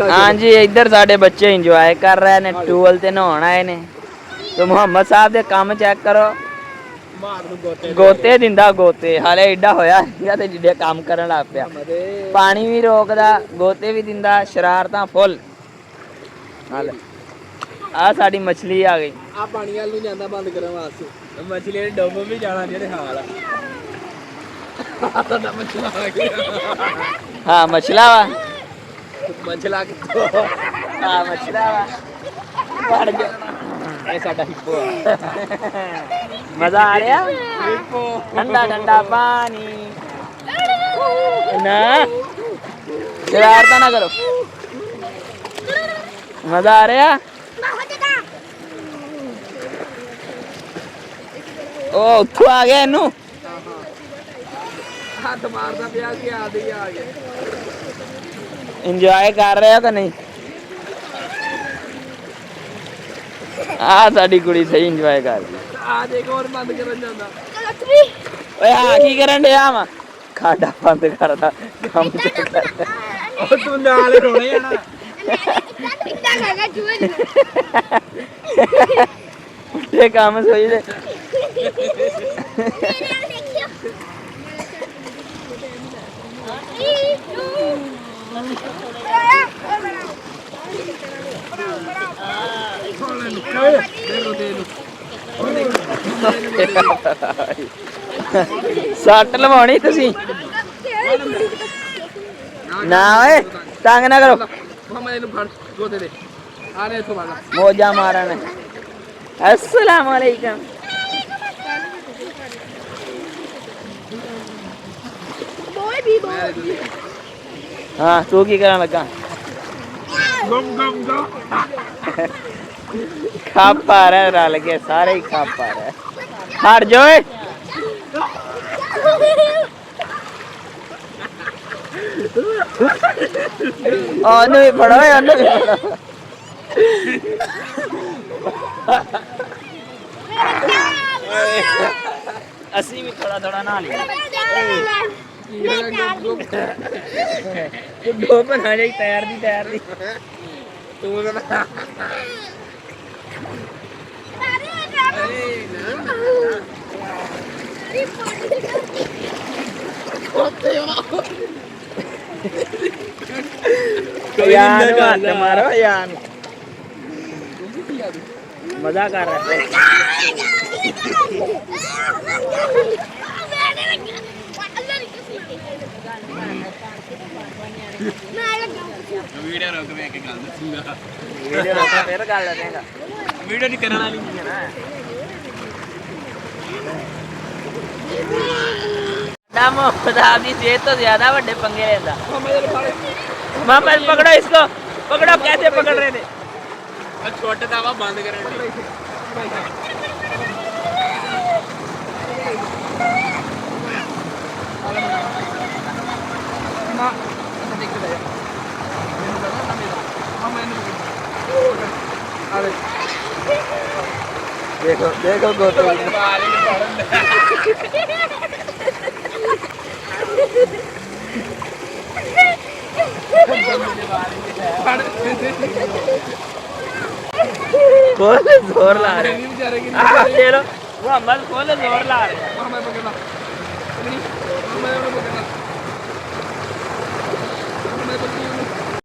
हाँ जी, इधर साढ़े बच्चे इंजॉय कर रहे ने, टूल ते नहाउण आए ने। तो मुहम्मद साहब दे काम चेक करो, गोते दिंदा गोते, हाले एडा होया ते जिड्डे काम करन लग पिया। पानी भी रोकदा, गोते भी दिंदा, शरारतां फुल। हाले आ साडी मछली आ गई। आ पानी वाल नूं जांदा बंद करन वास्ते, मछली ने डुब भी जाना जेहड़े हाल आ। साडा मछला आ गया। हाँ मछला वा, मछला कित्थों? हाँ मछला वा, बढ़ गया। ਇਹ ਸਾਡਾ ਹਿੱਪੋ ਆ। मजा आ रहा? ਹਿੱਪੋ ठंडा ठंडा पानी ना, शरारता ना करो। मजा आ रहा? ओ उठो आ गया इनू, ਹੱਥ ਮਾਰਦਾ ਪਿਆ ਕਿ ਆਦੇ ਹੀ ਆ ਗਿਆ। इंजॉय कर रहे हो कि नहीं? आ साडी कुड़ी सही इंजॉय कर रही। ਆ ਦੇਖ ਹੋਰ ਬੰਦ ਕਰਨ ਜਾਂਦਾ। ओए हाँ की करन डया वा? खाड़ा बंद करदा काम चेक कर। ਉਹ ਤੂੰ ਨਾਲ ਰੋਣੇ ਜਾਣਾ। पुट्ठे काम सोई दे। सट लवानी तुसी ना, ओए तंग ना करो। ਮੈਂ ਇਹਨੂੰ ਫੜ ਗੋਦੇ ਦੇ ਆ ਲੈ ਇੱਥੋਂ ਵਾਲਾ मौजा मारन। अस्सलाम वालेकुम। हाँ तू की करन लगा? ਗਮ ਗਮ ਗਮ खप आ रहा है, रल के सारे ही खप आ रहा है। हट जाओ ओए। ओनू भी फड़ो, ओनू भी फड़ो। असी भी थोड़ा थोड़ा नहा लिया। दो बना जाए, तैयार दी ਤੂੰ ਨਾ यान हाथ मारो यान, मजा कर रहा है। ਵੀਡੀਓ ਰੋਕ ਵੇ ਕੇ ਗੱਲ ਦੱਸੂਗਾ। वीडियो रोका फिर गल देगा। ਵੀਡੀਓ ਨਹੀਂ ਕਰਨ ਵਾਲੀ ਨਹੀਂ ਹੈ ਨਾ। मोहम्मद आपकी सेहत तो ज्यादा बड़े पंगे लेता। मोहम्मद पकड़ो इसको, पकड़ो। कैसे पकड़ रहे थे? ਛੋਟੇ ਦਾਵਾ ਬੰਦ ਕਰਨ ਲਈ। देखो देखो गोतो खोल जोर ला रहे ले लो। मोहम्मद खोल जोर ला रहे।